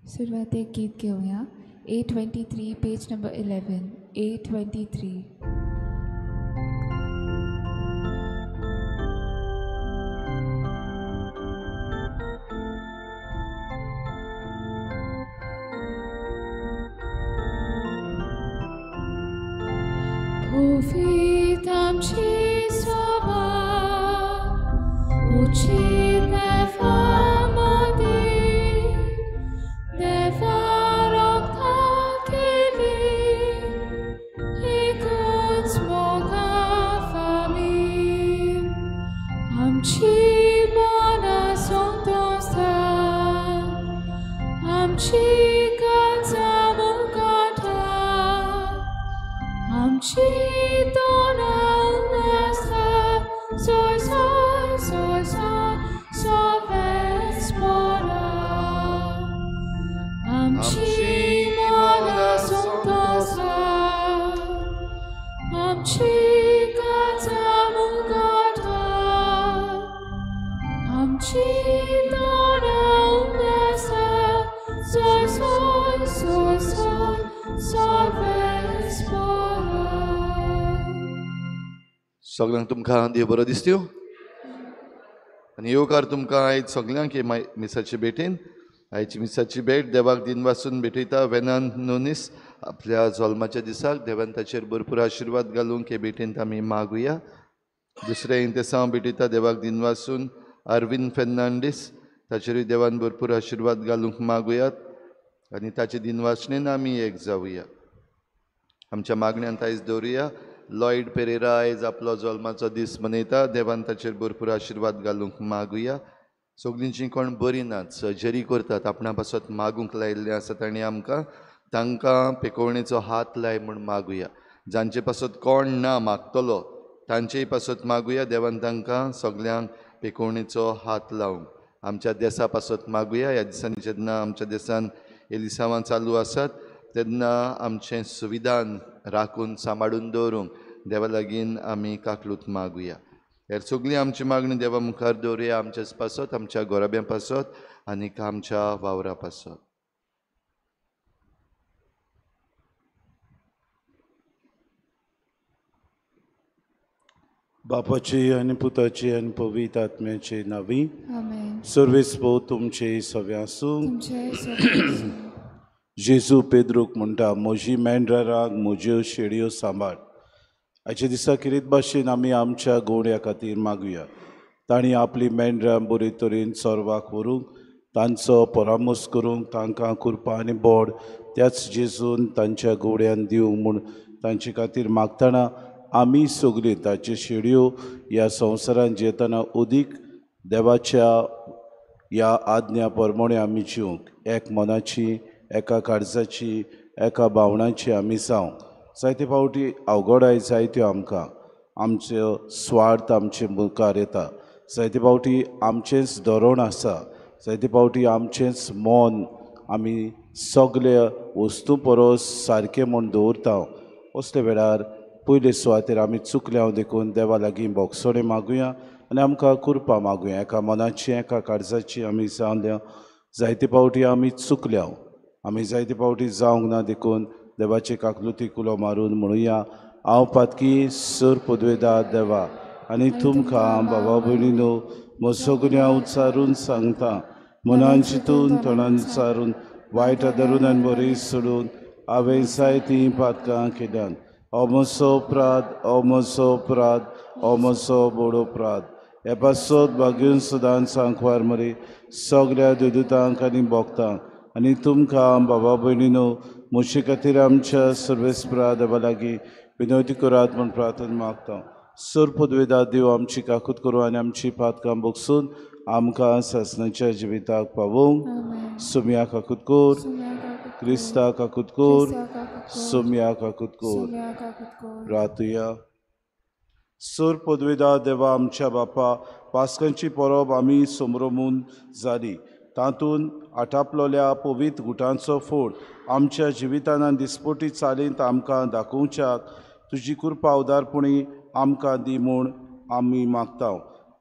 सुरुवात एक गीत घेऊया. 823 page number 11. 823. Powiedz ci słowa, uczyte famody, newarok takili, I kunc moga famil, amci bona songdostan, amci kanzamu kata, amci dona unesta, soy vespora. Amci moda songdosa, amci kanzamu kata, amci dona unesta, soy vespora. सगळ्यांक तुमकां देव बरो दिसत्यो आनी येवकार तुमकां आयज सगळ्यांक हे मिसाचे भेटेन. आयची मिसाची भेट देवाक दिन वाचून भेटयता वेनान नोनीस आपल्या जल्माच्या दिसाक. देवान ताचेर भरपूर आशिर्वाद घालूंक हे भेटेंत आमी मागुया. दुसरे इंतेसांव भेटयता देवाक दिन वाचून अरविंद फेर्नांडीस, ताचेरूय देवान भरपूर आशिर्वाद घालूंक मागुयात आनी ताचे दिन वाचणेन आमी एक जावुया. आमच्या मागण्यांत आयज दवरुया. लॉयड पेरेरा आयज आपलो जल्माचो दीस मनयता. देवान ताचेर भरपूर आशिर्वाद घालूंक मागुया. सगळींची कोण बरी नात, सर्जरी करतात, आपणा पासत मागूंक लायिल्ले आसात आनी आमकां तांकां पेकोवणेचो हात लाय म्हूण मागुया. जांचे पासत कोण ना मागतलो तांचेय पासत मागुया. देवान तांकां सगळ्यांक पेकोवणेचो हात लावंक. आमच्या देशा पासत मागुया. ह्या दिसांनी जेन्ना आमच्या देशान एलिसांवां चालू आसात तेन्ना आमचें संविधान राखून सांबाळून दवरूंक देवा लागीं आमी काकलूत मागुया. हेर सगळीं आमची मागणी देवा मुखार दवरुया. आमचेच पासत, आमच्या गोराब्यां पासत आनीक आमच्या वावरा पासत. बापाची आनी पुताची आनी पवित्र आत्म्याचे नावी. आमेन. सर्वेस्पो तुमचे सवे आसूं. तुमचे सगळे जेजू पेद्रूक म्हणटा, म्हजी मेंढरांक म्हज्यो शेळयो सांबाळ. आयच्या दिसा किरीत भाशेन आमी आमच्या गोवड्या खातीर मागुया. तांणी आपली मेंढरां बरे तरेन चोरवाक व्हरूंक, तांचो परामोस करूंक, तांकां कुरपां आनी बोड त्याच जेजून तांच्या गोवड्यान दिवंक म्हूण तांचे खातीर मागतना आमी सगळीं ताच्यो शेळयो ह्या संवसारांत जेतना उदीक देवाच्या ह्या आज्ञा प्रमाणे आमी जिवंक एक मनाची, एका काळजाची, एका भावनाची आमी जावंक. जायते फावटी अवघडाय जायत्यो आमकां आमचो स्वार्थ आमचे मुखार येता. जायते फावटी आमचेंच धोरण आसा. जायते फावटी आमचेंच मन आमी सगळ्या वस्तू परस सारकें म्हूण दवरता. असले वेळार पयले सुवातेर आमी चुकल्या हांव देखून देवा लागीं बोगसोणें मागुया आनी आमकां कुरपा मागुया. एका मनाची, एका काळजाची आमी जावल्या. जायते फावटी आमी चुकल्या, आमी जायते फावटी जावंक ना देखून देवाचे काकलुतीक उलो मारून म्हणुया, हांव पातकी सर पदवेदार देवा आनी तुमकां भावा भयणीनो म्हज्या सगळ्या उच्चारून सांगता, मनान चिंतून तोंडान विचारून वायट धरून आनी बरी सोडून हांवें जायतीं पातकां केल्यान. हो म्हजो अपराध, हो म्हजो अपराध, हो म्हजो बोड अपराध. हे पासत भाग्यून सदांच सांकवार मरे सगळ्या देवदूतांक आनी भक्तांक आनी तुमकां भावा भयणीनो म्हजे खातीर आमच्या सर्वेस्परा देवा लागीं विनवती करात म्हूण प्रार्थना मागता. सर पदवेदार देव आमची काकूत करूं आनी आमची पातकां बोगसून आमकां सासणाच्या जिविताक पावोवंक. सोम्या काकूत कोर, क्रिस्ता काकूत कोर, सोम्या काकूत कोर. रातुया. सर पदवेदार देवा आमच्या बापा, पासकांची परब आमी समरमून जाली. तातूंत आटापलोल्या पवित्र गुटांचो फोड आमच्या जिवितान आनी दिसपटी चालींत आमकां दाखोवच्याक तुजी कृपा उदारपणी आमकां दी म्हूण आमी मागता.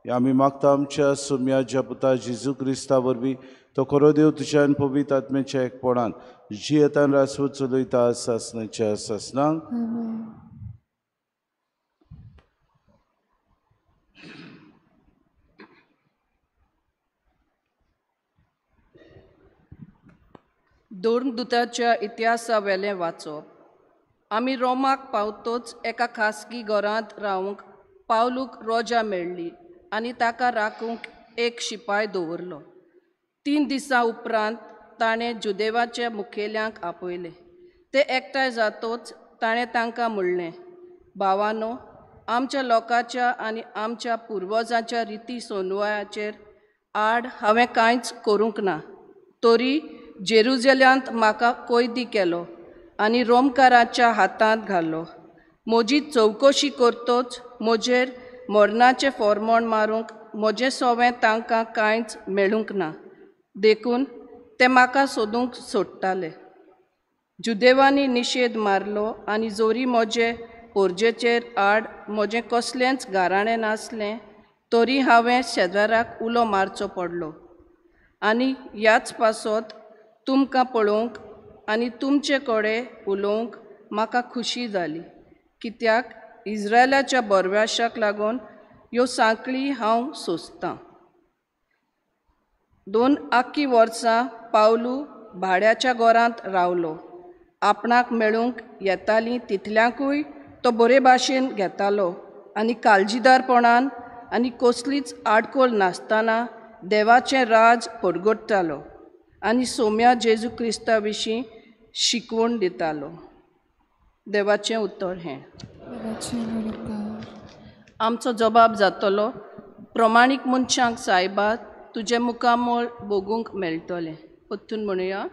आमी मागता आमच्या सोम्याच्या पुता जेजू क्रिस्ता वरवीं तो खरो देव तुज्यान पवित्र आत्म्याच्या एकपणान जियेतान रासवत चलयता सासणाच्या सासणांक Amen. दोर्नदूताच्या इतिहासा वेलें वाचप आमी रोमाक पावतोच एका खासगी घरांत रावंक पावलूक रोजा मेळ्ळी आनी ताका राखूंक एक शिपाय दवरलो. 3 दिसां उपरांत ताणें जुदेवाच्या मुखेल्यांक आपयले. ते एकठांय जातोच ताणें तांकां म्हणलें, भावांनो, आमच्या लोकांच्या आनी आमच्या पुर्वजांच्या रिती सोनवायाचेर आड हांवें कांयच करूंक ना. तरी जेरुजल्यांत म्हाका कैदी केलो आनी रोमकाराच्या हातांत घालो. म्हजी चवकशी करतोच म्हजेर मरणाचें फॉर्मोण मारूंक म्हजें सोवें तांकां कांयच मेळूंक ना. देखून ते म्हाका सोदूंक सोडटाले. जुदेवांनी निशेध मारलो आनी जोरी म्हजे पोरजेचेर आड म्हजें कसलेंच गाराणें नासलें, तरी हांवें शेजाऱ्याक उलो मारचो पडलो. आनी ह्याच पासत तुमकां पळोवंक आनी तुमचे कडेन उलोवंक म्हाका खुशी जाली, कित्याक इस्रायलाच्या बरव्याशाक लागून ह्यो सांकळी हांव सोंसतां. 2 आख्खी वर्सां पावलू भाड्याच्या घरांत रावलो. आपणाक मेळूंक येतालीं तितल्यांकूय तो बरे भाशेन घेतालो आनी काळजीदारपणान आनी कसलीच आडखोल नासतना देवाचें राज पडगडटालो आनी सोम्या जेजू क्रिस्ता विशीं शिकवण दितालो. देवाचें उतर हें. देवाचें वरदान. आमचो जबाब जातलो, प्रमाणीक मनशांक सायबा तुजें मुखामोळ भोगूंक मेळटलें. परतून म्हणुया,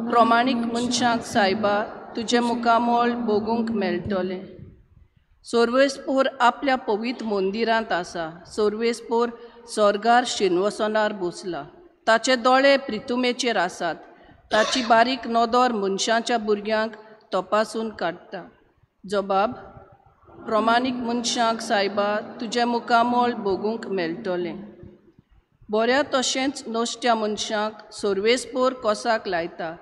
प्रमाणीक मनशांक सायबा तुजें मुखामोळ भोगूंक मेळटलें. सर्वेस्पोर आपल्या पवित्र मंदिरांत आसा. सर्वेस्पोर स्वर्गार शिन्वसनार बसला. ताचे दोळे प्रितुमेचेर आसात. ताची बारीक नदर मनशांच्या भुरग्यांक तपासून काडटा. जबाब, प्रमाणीक मनशांक सायबा तुजें मुखामोळ भोगूंक मेळटलें. बऱ्या तशेंच नश्ट्या मनशांक सर्वेस्पोर कोसाक लायता.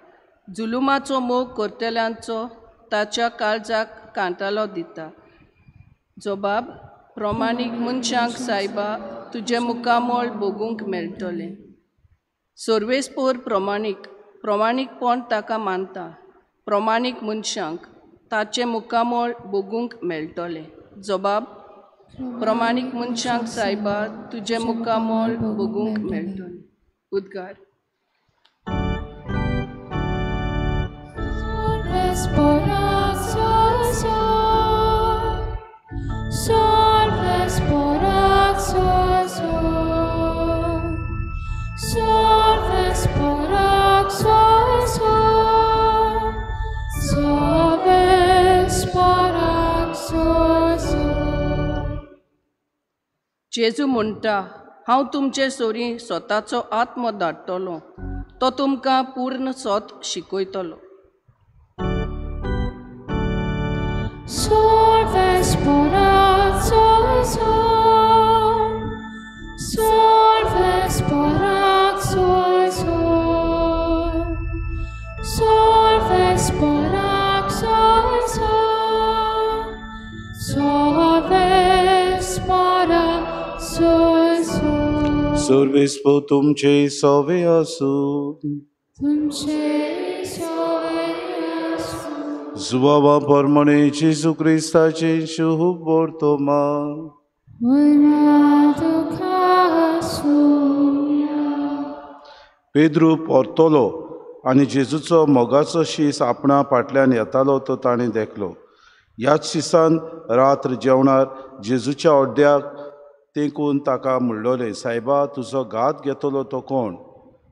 जुलुमाचो मोग करतल्यांचो ताच्या काळजाक कांतालो दिता. जबाब, प्रमाणीक मनशांक सायबा तुजें मुखामोळ भोगूंक मेळटलें. सर्वेस्पोर प्रमाणीकपण ताका मानता. प्रमाणीक मनशांक ताचें मुखामोळ भोगूंक मेळटलें. जबाब, प्रमाणीक मनशांक सायबा तुजें मुखामोळ भोगूंक मेळटलें. उद्गार. जेजू म्हणटा, हांव तुमचे सोरी स्वताचो आत्मो धाडटलों. तो तुमकां पूर्ण सोत शिकयतलो. सर्वेस्पो तुमचे सोवे आसूं. जुवावा परमणे जेजू क्रिस्ताचे शुभ वर्तमान. पेद्रू परतलो आनी जेजूचो मोगाचो शीस आपणा फाटल्यान येतालो तो ताणें देखलो. ह्याच शिसान रात्र जेवणार जेजूच्या ओड्ड्याक तेंकून ताका म्हणलोलें, सायबा, तुजो घात घेतलो तो कोण?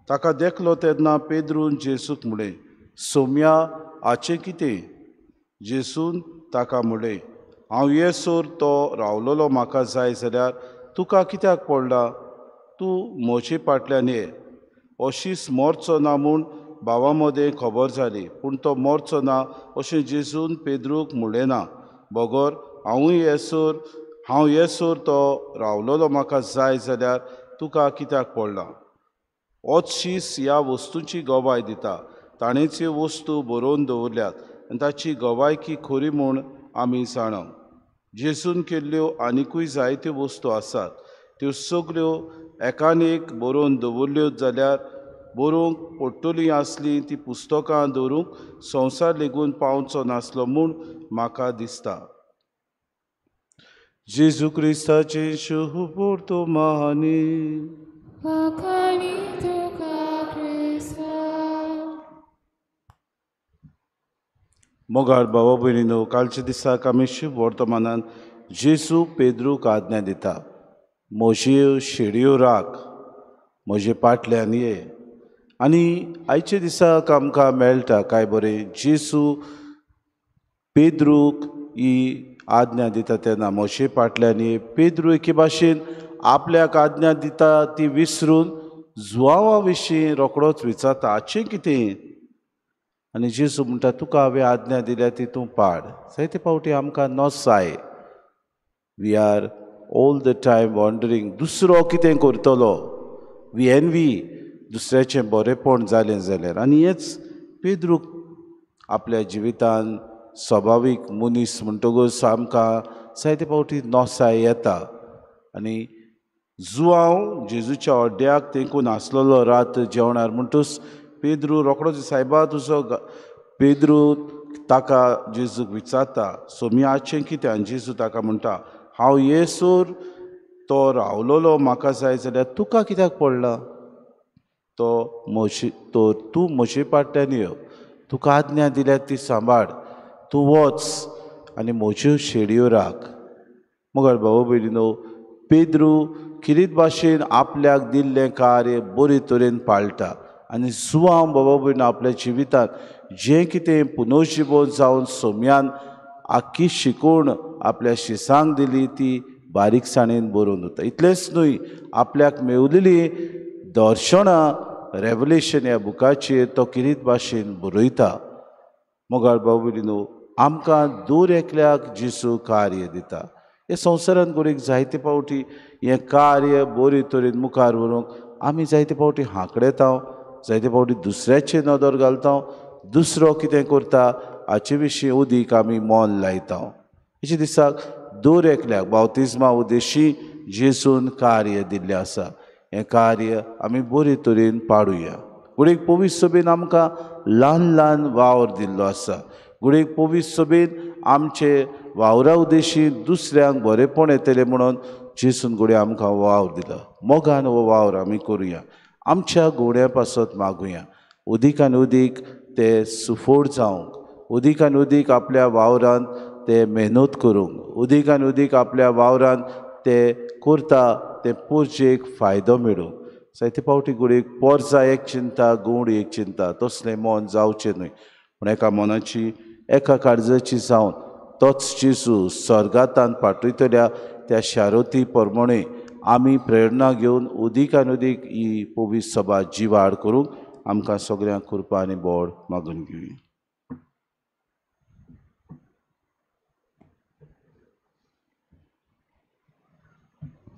ताका देखलो तेन्ना पेद्रून जेजूक म्हणलें, सोम्या, हाचें कितें? जेजून ताका म्हणलें, हांव येसोर तो रावलोलो म्हाका जाय जाल्यार तुका कित्याक पडला? तूं म्हजे फाटल्यान ये. हो शीस मरचो ना म्हूण भावां मदें खबर जाली, पूण तो मरचो ना अशें जेजून पेद्रूक म्हणलें ना. बगोर, हांव येसोर तो रावलोलो म्हाका जाय जाल्यार तुका कित्याक पडला? होच शीस ह्या वस्तूंची गवाय दिता. ताणेच ह्यो वस्तू बरोवन दवरल्यात आनी ताची गवायकी खरी म्हूण आमी जाणव. जेजून केल्ल्यो आनिकूय जायत्यो वस्तू आसात. त्यो सगल्यो एकान एक बरोवन दवरल्यो जाल्यार बरोवंक पडटलीं आसलीं तीं पुस्तकां दवरूंक संवसार लेगून पावचो नासलो म्हूण म्हाका दिसता. जेजू क्रिस्ताचे शुभ वर्तमानी. Wakani tuka Krista. मोगाळ भावा भयणीनो, कालच्या दिसाक आमी शुभ वर्तमानान जेजू पेद्रूक आज्ञा दिता, म्हज्यो शेडयो राख, म्हजे पाटल्यान ये. आनी आयच्या दिसाक आमकां मेळटा काय बरें, जेजू पेद्रूक ही आज्ञा दिता तेन्ना म्हजे फाटल्यान ये. पेद्रू एके भाशेन आपल्याक आज्ञा दिता ती विसरून जुआंवा विशीं रोखडोच विचारता, हाचें कितें? आनी जेजू म्हणटा, तुका हांवें आज्ञा दिल्या ती तूं पाड. जायते फावटी आमकां नसाय. We are all the time wandering, दुसरो कितें करतलो. वी एनवी दुसऱ्याचें बरेंपण जालें जाल्यार. आनी हेंच पेद्रूक आपल्या जिवितान स्वाभावीक मनीस म्हणटकच आमकां जायते फावटी नसाय येता. आनी जुआंव जेजूच्या ओड्ड्याक तेंकून आसलेलो रात जेवणार म्हणटूच पेद्रू रोखडोच सायबा तुजो पेद्रू ताका जेजूक विचारता, सोमी आजचें कितें? आनी जेजू ताका म्हणटा, हांव येसोर तो रावलोलो म्हाका जाय जाल्यार तुका कित्याक पडला? तूं म्हजे पाट्यान यो, तुका आज्ञा दिल्या ती सांबाळ, तूं वच आनी म्हज्यो शेडयो राख. मोगाळ भाव भयणीनो, पेद्रू किरीत भाशेन आपल्याक दिल्लें कार्य बरे तरेन पाळटा. आनी जुआंव बाबा भयणीनो आपल्या जिवितांत जें कितें पुनर्जिवन जावन सोम्यान आख्खी शिकवण आपल्या शिसांक दिली ती बारीकसाणेन बरोवन उरता. इतलेंच न्हय, आपल्याक मेवलेलीं दर्शनां रेवलेशन ह्या बुकाचेर तो किरीत भाशेन बरयता. मोगाळ भाव भयणीनो, आमकां दर एकल्याक जेजू कार्य दिता. हे संवसारान घडीक जायते फावटी हें कार्य बरे तरेन मुखार व्हरूंक आमी जायते फावटी हांकडेता, जायते फावटी दुसऱ्याचेर नदर घालता, दुसरो कितें करता हाचे विशीं उदीक आमी मोल लायता. हेचे दिसाक दर एकल्याक बावतिजमा उद्देशी जेजून कार्य दिल्लें आसा. हें कार्य आमी बरे तरेन पाडुया. घडीक पवित्र सभेन आमकां ल्हान ल्हान वावर दिल्लो आसा. घडीक पवित्र सभेन आमचे वावरा उद्देशी दुसऱ्यांक बरेंपण येतलें म्हणून जेजून घडये आमकां वावर दिला. मोगान हो वावर आमी करुया. आमच्या घोड्या पासत मागुया. उदीकान उदीक ते सुफोड जावंक, उदीकान उदीक आपल्या वावरांत ते मेहनत करूंक, उदीकान उदीक आपल्या वावरांत ते करता ते पोरचेक फायदो मेळूंक. जायते फावटी घडीक पोरसां एक चिंता, गूण एक चिंता, तसलें मन जावचें न्हय. पूण एका मनाची एका काळजाची जावन तोच जेजू स्वर्गांतान पाठयतल्या त्या शारोती प्रमाणे आमी प्रेरणा घेवन उदीकान उदीक ही पवित्र सभा जिवाड करूंक आमकां सगळ्यांक कृपा आनी बोड मागून घेवया.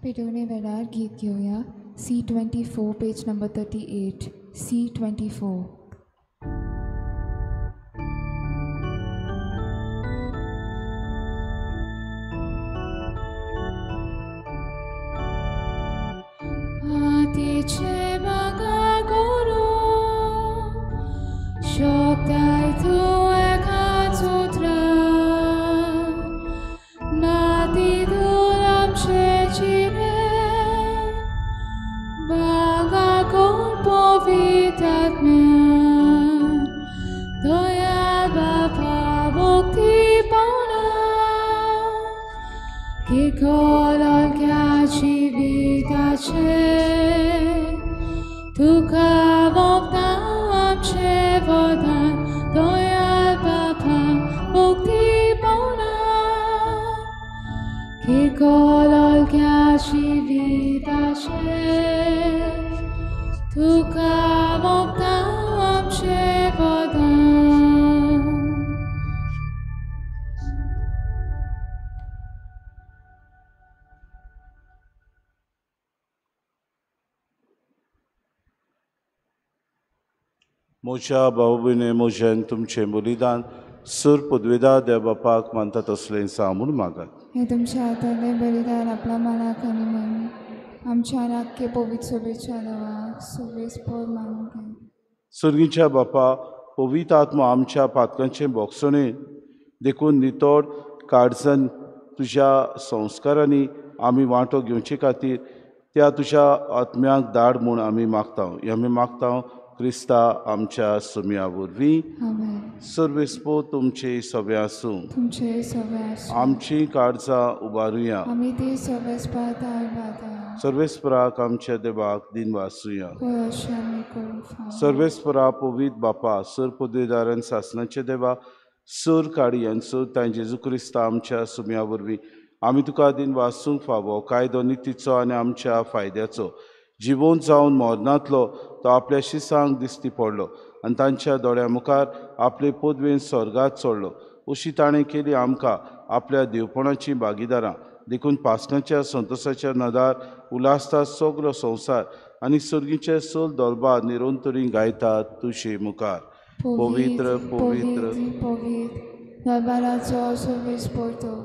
पेटोवणे वेळार गीत घेवया. C24 page number 38. C24. Atice baga guru, shoktai tu ekatsutra, nati duram shechire, baga gur povitatme, doya bapa bhakti pauna, ki kolal kyachi vitache. Tuka voktam chevodan doyal bapa mukti pauna ki kolal kyashi vidache. Tuka voktam chevodan. म्हज्या भाऊ भयणी म्हज्यान तुमचें बलिदान सूर पदवेदार देव बापाक मानता तसलें सांबून मागात. हे तुमच्या हातांतले बलिदान आपल्या मनाक आनी मन आमच्या नाक्य पवित्र सोबेच्या देवाक सगळेच पोर मानून घे. सर्गीच्या बापा पवित्र आत्मा आमच्या पातकांचे बोगसणे देखून नितोड काळजान तुज्या संस्कारांनी आमी वांटो घेवचे खातीर त्या तुज्या आत्म्याक धाड म्हूण आमी मागता. आमी मागता क्रिस्ता आमच्या सुम्या वरवीं. आमेन. सर्वेस्पो तुमचे सगळे आसूं. तुमचे सगळे आसूं. आमची काळजां उबारुया. आमी ती सगळेच पाहता बाता सर्वेस्पराक आमच्या देवाक दिन वासूया. पळय अशें आमी करूंक फाव. सर्वेस्परा पवित्र बापा सर पदवेदारान सासणाचे देवा सर काडी यांचो तां जेजू क्रिस्ता आमच्या सुम्या वरवीं आमी तुका दिन वासूंक फावो कायदो नितीचो आनी आमच्या फायद्याचो जिवोवन जावन मरणांतलो तो आपल्या शिसांक दिसती पडलो आनी तांच्या दोळ्या मुखार आपले पदवेन स्वर्गात चडलो. अशी ताणें केली आमकां आपल्या देवपणाची भागीदारां देखून पासकांच्या संतोशाच्या नदार उलासता सगळो संवसार आनी सर्गीचे सल दरबार निरंतरी गायतात तुजे मुखार. पवित्र पवित्र पवित्र दरबाराचो सगळेच पोरतो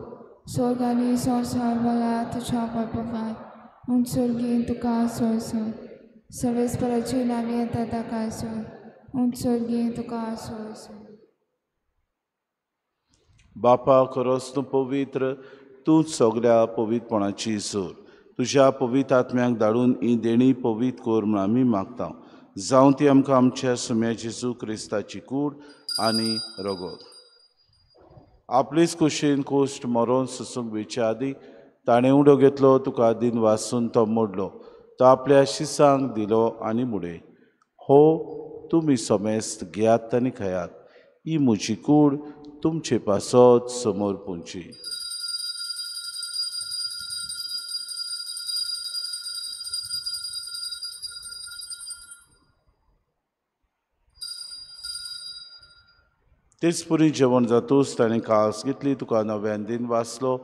स्वर्ग आनी संवसार मला तुज्या वैभवान म्हूण सर्गीन तुका आसोळसो सर्वेस्पराची नामी येता ताका आसो म्हूण सर्गीन तुका आसोळसो. बापा खरोच तूं पवित्र तूं सगळ्या पवित्रपणाची सोर तुज्या पवित्र आत्म्याक धाडून ही देणी पवित्र कोर म्हूण आमी मागता. जावं ती आमकां आमच्या सुम्या जेजू क्रिस्ताची कूड आनी रगत. आपलीच कुशीन कोश्ट मरोन सुसूंक वेचे आदी ताणें उडो घेतलो तुका दिन वासून तो मोडलो तो आपल्या शिसांक दिलो आनी मुडे. हो तुमी समेस्त घेयात आनी खयात. ही म्हजी कूड तुमचे पासत समोर पोंची. तेच पुरी जेवण जातूच ताणें कास घेतली तुका नव्यान दिन वाचलो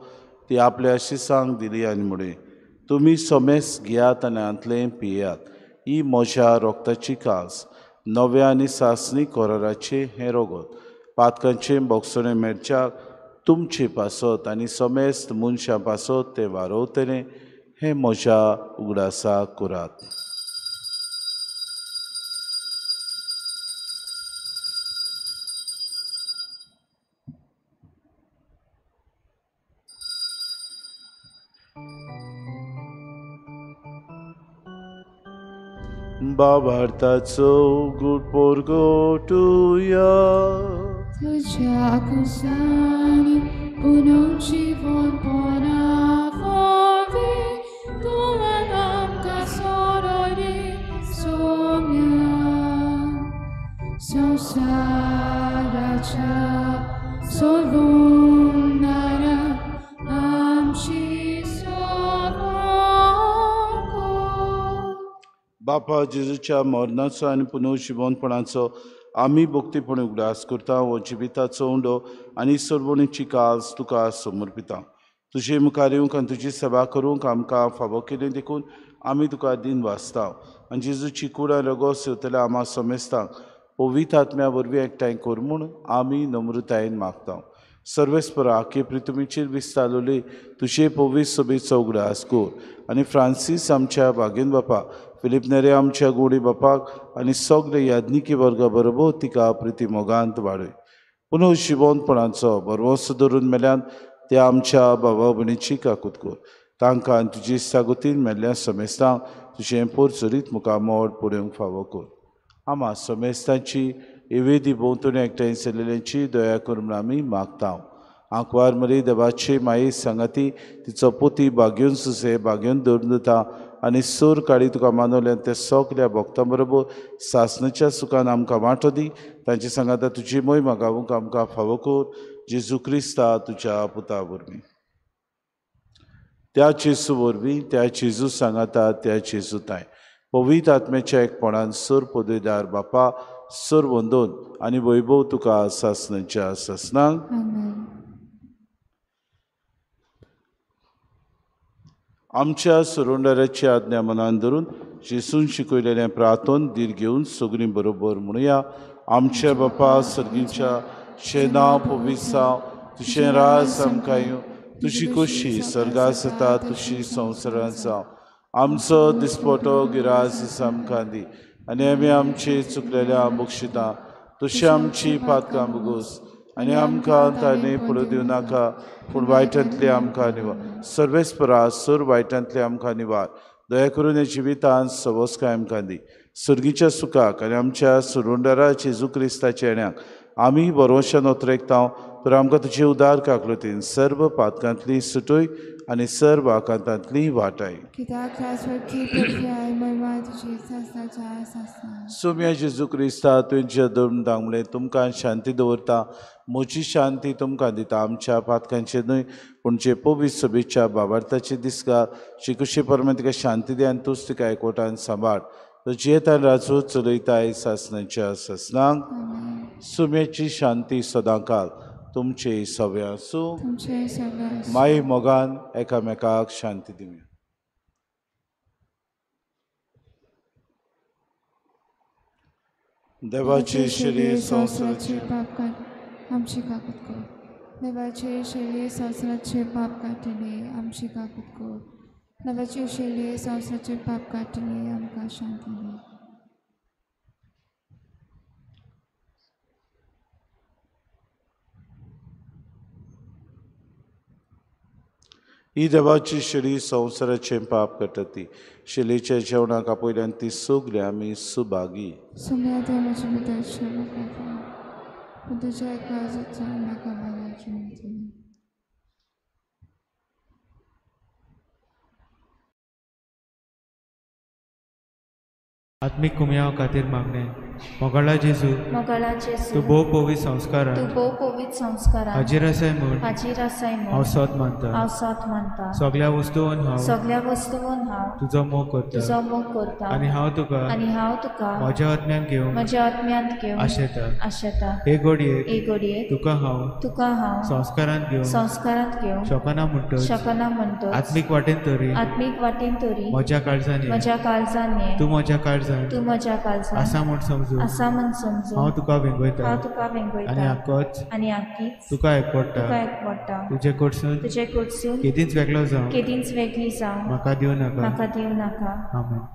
ती आपल्या शिसांक दिली आनी मुडे तुमी समेस्त घेयात आनी आंतलें पियेयात. ही म्हज्या रोगताची कास नव्या आनी सासणी कोराराचे हें रगत पातकांचें बोगसणें मेळच्याक तुमचे पासत आनी समेस्त मनशां पासत तें वारोवतलें हें म्हज्या उगडासाक करात. बाबार्थाचो गूड पोरगोटुया तुझ्या कुसानी पुनः जीवन पोरावे तुवें आमकां सोडली सोम्या संवसाराच्या सोडूनारा आमची बापा जेजूच्या मरणाचो आनी पुनर्जिवनपणाचो आमी भक्तीपणे उगडास करता. हो जिविताचो उंडो आनी सर्वणीची कास तुका समर्पिता. तुजे मुखार येवंक आनी तुजी सेवा करूंक आमकां फावो केलें देखून आमी तुका दिन वाचता. आनी जेजूची कूड आनी रगत सेवतल्या आम्हा समेस्तांक पवित्र आत्म्या वरवीं एकठांय कर म्हूण आमी नम्रतायेन मागता. सर्वेस्परा के प्रितुमीचेर विस्तारलोली तुजे पवित्र सभेचो उगडास कर आनी फ्रांसीस आमच्या भागेन बापा फिलीप नेरे आमच्या गोडी बापाक आनी सगळे याज्ञिकी वर्गा बरोबर तिका प्रिती मोगांत वाडय. पुनः जिवनपणाचो बरवंसो धरून मेल्यान त्या आमच्या भावा भयणीची काकूत कर. तांकां आनी तुजी सागोतीन मेल्ल्या समेस्तांक तुजें पोरचरीत मुखामोड पळोवंक फावो कर. आम्हा समेस्तांची एवेदी भोंवतणी एकठांय चलिल्यांची दया कर म्हूण आमी मागता. आंकवार मरी देवाची माई सांगाती तिचो पोती भाग्योन सुसे भाग्योन दवरता आनी सोर काडी तुका मानवल्यान ते सगल्या भक्तां बरोबर सासणाच्या सुखान आमकां वांटो दी. तांचे सांगाता तुजी मोहीम गावूंक आमकां फावो कर. जेजू क्रिस्ता तुज्या पुता वरवीं त्या जेजू वरवीं त्या जेजू सांगाता त्या जेजू ताय पवित्र आत्म्याच्या एकपणान सर पदवेदार बापा सर वंदोन आनी वैभव तुका सासणाच्या सासणांक. आमच्या सुरोंडाऱ्याची आज्ञा मनान धरून जेसून शिकयलेलें प्रार्थोन धीर घेवन सगळीं बरोबर म्हणुया. आमचे बापा सर्गीच्या शेनांव पवित्र जावं, तुझें राज आमकां येवं, तुजी खोशी स्वर्गांत जाता तशी संवसारांत जावं. आमचो दिसपटो गिरास आमकां दी आनी आमी आमची चुकलेल्या बक्षिता तशी आमची पातकां बुगोस आनी आमकां ताणे पडू दिवं नाका पूण वायटांतली आमकां निवार. सर्वेस्परा सूर वायटांतली आमकां निवार. दया करून ह्या जिवितांत सवस्काय आमकां दी. सर्गीच्या सुखाक आनी आमच्या सुरुंडरा जेजू क्रिस्ताच्या येण्याक आमी बरोवशान उतरेकतांव. तर आमकां तुजी उदार काकलुतीन सर्व पातकांतली सुटोय आनी सर्व आकांतांतली वाटाय. कित्याक राजवटी पृथ्वी महिमा तुजी सासनाच्या सासना. सोम्या जेजू क्रिस्ता तुमच्या धर्म दांगले तुमकां शांती दवरता. म्हजी शांती तुमकां दिता. आमच्या पातकांचे न्हय पूण जे पवित्र सभेच्या बाबार्थाचे दिसगा जी कशी परमे तिका शांती दे आनी तूंच तिका एकवटान सांबाळ. तो जियेता राजू चलयताय सासनाच्या सासनांक. सुम्याची शांती सदांकाल तुमचे सव्या आसूं. माई मोगान एकामेकाक शांती दिवया. देवाचे शरीर संवसाराचे पाप काट आमची काकूत कर. देवाचे शरीर संवसाराचे पाप काटिले आमची काकूत कर. देवाचे शरीर संवसाराचे पाप काटिले आमकां शांती दी. ही देवाची शरी संवसाराचे पाप कटती. शिलेच्या जेवणाक आपयल्यान ती सोगली आमी सुभागी. सुम्या देवाची भितर क्षमा करता पूण तुज्या काळजाचो म्हाका मागाची मेळटली. आत्मिक कुमयाव खातीर मागणे. मोगळा जेजू तूं भोव पवित्र संस्कारान हाजीर आसाय म्हूण हांव सत मानता. सगळ्या वस्तूंवन हांव तुजो मोग करता आनी हांव तुका म्हज्या आत्म्यांत घेवन आशेता. हे घडयेक तुका हांव संस्कारांत घेवन शकना म्हणटच आत्मीक वाटेन तरी म्हज्या काळजांनी तूं म्हज्या काळजांत आसा म्हूण समजून हांव तुका वेंगयता आनी आख्खोच तुका एकवडटा. तुजे कडसून केदींच वेगळो जावं म्हाका दिवं नाका. आमेन.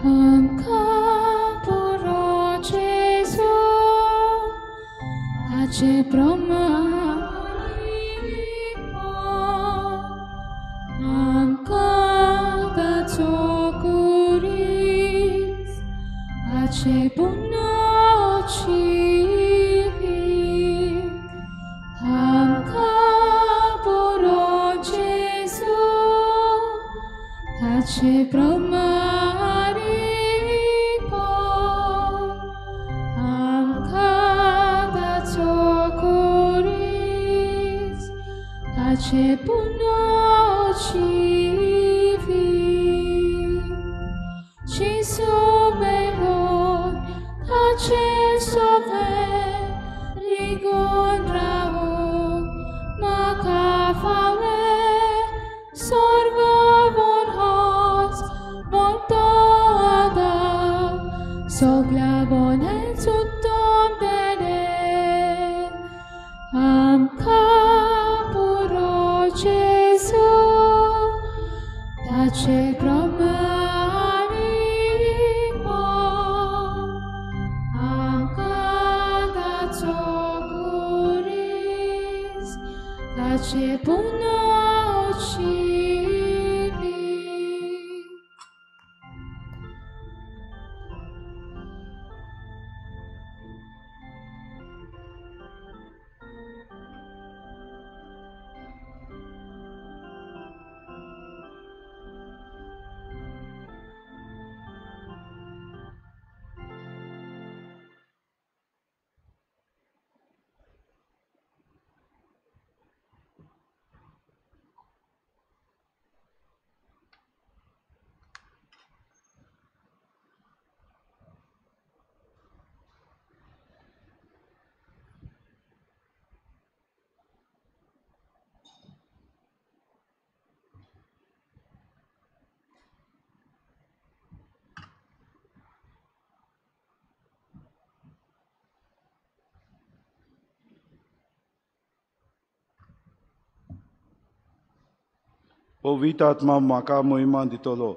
आमकां बरो जेजू ताचे प्रमाण आमकां ताचो कुरीस ताचे पुण्याची आमकां बरो जेजू ताचे प्रमाण ताचे पुण्याची जेजू मेलोन ताचे सोबे रिगोन रावूंक म्हाका फावले. स्वर्गावून होच मोठो आदार सगळ्या बोनेच उत्तम देणे. आमकां बरो जेजू ताचे प्रमाणी आमकां ताचो कुरीस ताचे पुण्याची पवित्र आत्मा म्हाका महिमा दितलो,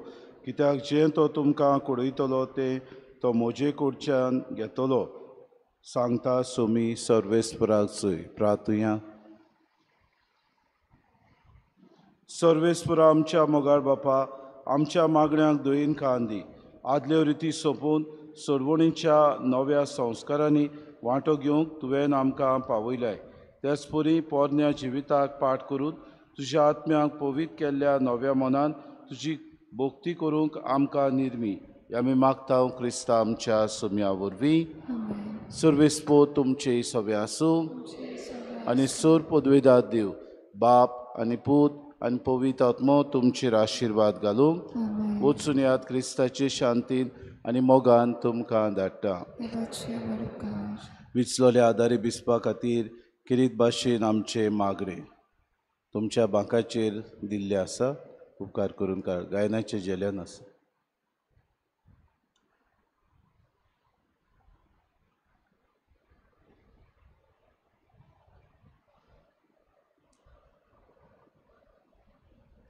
कित्याक जें तो तुमकां कळयतलो तें तो म्हजे कडच्यान घेतलो सांगता सोमी सर्वेस्पराक चोय. प्रार्थुया. सर्वेस्परा आमच्या मोगाळ बापा, आमच्या मागण्यांक दयेन कांदी आदल्यो रिती सोंपून सोडवणीच्या नव्या संस्कारांनी वांटो घेवंक तुवें आमकां पावयलाय. त्याच परी पोरन्या जिविताक पाठ करून तुज्या आत्म्याक पवित्र केल्ल्या नव्या मनान तुजी भोक्ती करूंक आमकां निर्मी. आमी मागता क्रिस्ता आमच्या सोम्या वरवीं. सर्वेस्पो तुमचे सवे आसूं आनी सोर पदवेदार देव बाप आनी पूत आनी पवित्र आत्मो तुमचेर आशिर्वाद घालूंक वचून यात क्रिस्ताचे शांतीन आनी मोगान तुमकां धाडटा. विचलोल्या आदारी बिस्पा खातीर किरीत भाशेन आमचे मागणे तुमच्या बांकाचेर दिल्ले आसा. उपकार करून गायनाचे जेल्यान आसा.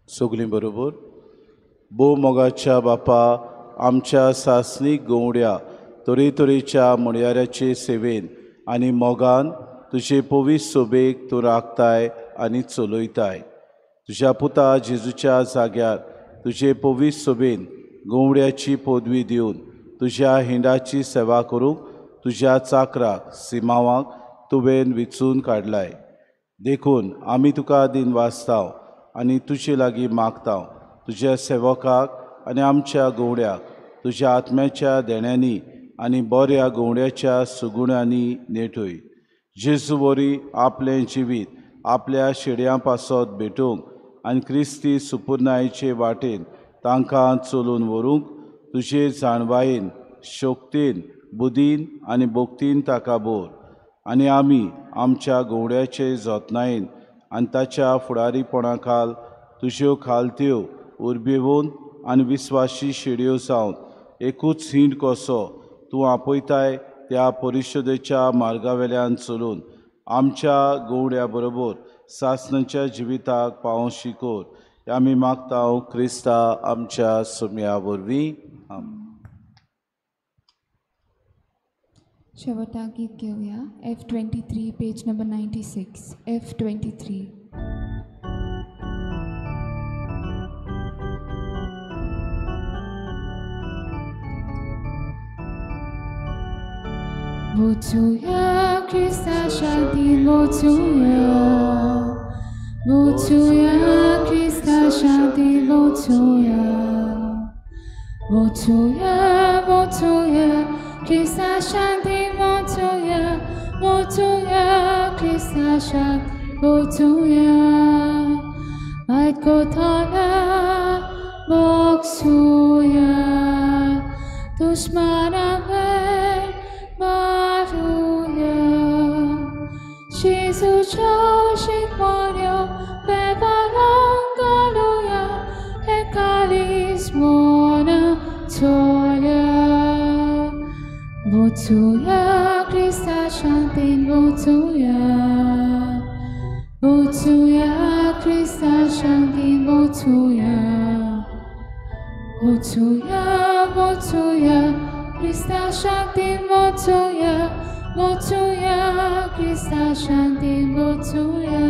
सगलीं बरोबर. भोव मोगाच्या बापा, आमच्या सासणीक गवड्या तरेतरेच्या म्हणयाऱ्याचे सेवेन आनी मोगान तुजे पवित्र सोबेक तूं राखताय आनी चलयताय. तुज्या पुता जेजूच्या जाग्यार तुजे पवित्र सोबेन गवड्याची पदवी दिवन तुज्या हिंडाची सेवा करूंक तुज्या चाकराक सिमावांक तुवें विचून काडलाय. देखून आमी तुका दिन वाचताव आनी तुजे लागीं मागताव. तुज्या सेवकाक आनी आमच्या गवड्याक तुज्या आत्म्याच्या देण्यांनी आनी बऱ्या गवड्याच्या सुगुणांनी नेटय. जेजू वरी आपलें जिवीत आपल्या शेड्यां पासत भेटूंक आनी क्रिस्ती सुपुर्णायेचे वाटेन तांकां चलून व्हरूंक तुजे जाणवायेन शोक्तीन बुदीन आनी भोक्तीन ताका बोर. आनी आमी आमच्या गवड्याचे जतनायेन आनी ताच्या फुडारीपणा खाल तुज्यो खालत्यो उर्बेवून आनी विस्वासी शेड्यो जावन एकूच हिंड कसो तूं आपयताय त्या परिशदेच्या मार्गावेल्यान चलून आमच्या गवड्या बरोबर सासणाच्या जिविताक पावों शिकोर. आमी मागता क्रिस्ता आमच्या सोम्या वरवीं. शेवटा गीत घेऊया. F23 page number 96. F23. Wotuya Krista Shanti Wotuya, Wotuya Krista Shanti Wotuya, Wotuya Wotuya Krista Shanti Wotuya, Wotuya Krista Shanti Wotuya, Ait Kotala Boksuya Dushmana Maruya, Jesus Joshik Mario, Bevarangaluya, Ekalis Mona Toya, Wotuya, Krista Shantin Wotuya, Wotuya, Krista Shantin Wotuya, Wotuya, Wotuya, Krista Shanti Wotuya, Wotuya, Krista Shanti Wotuya.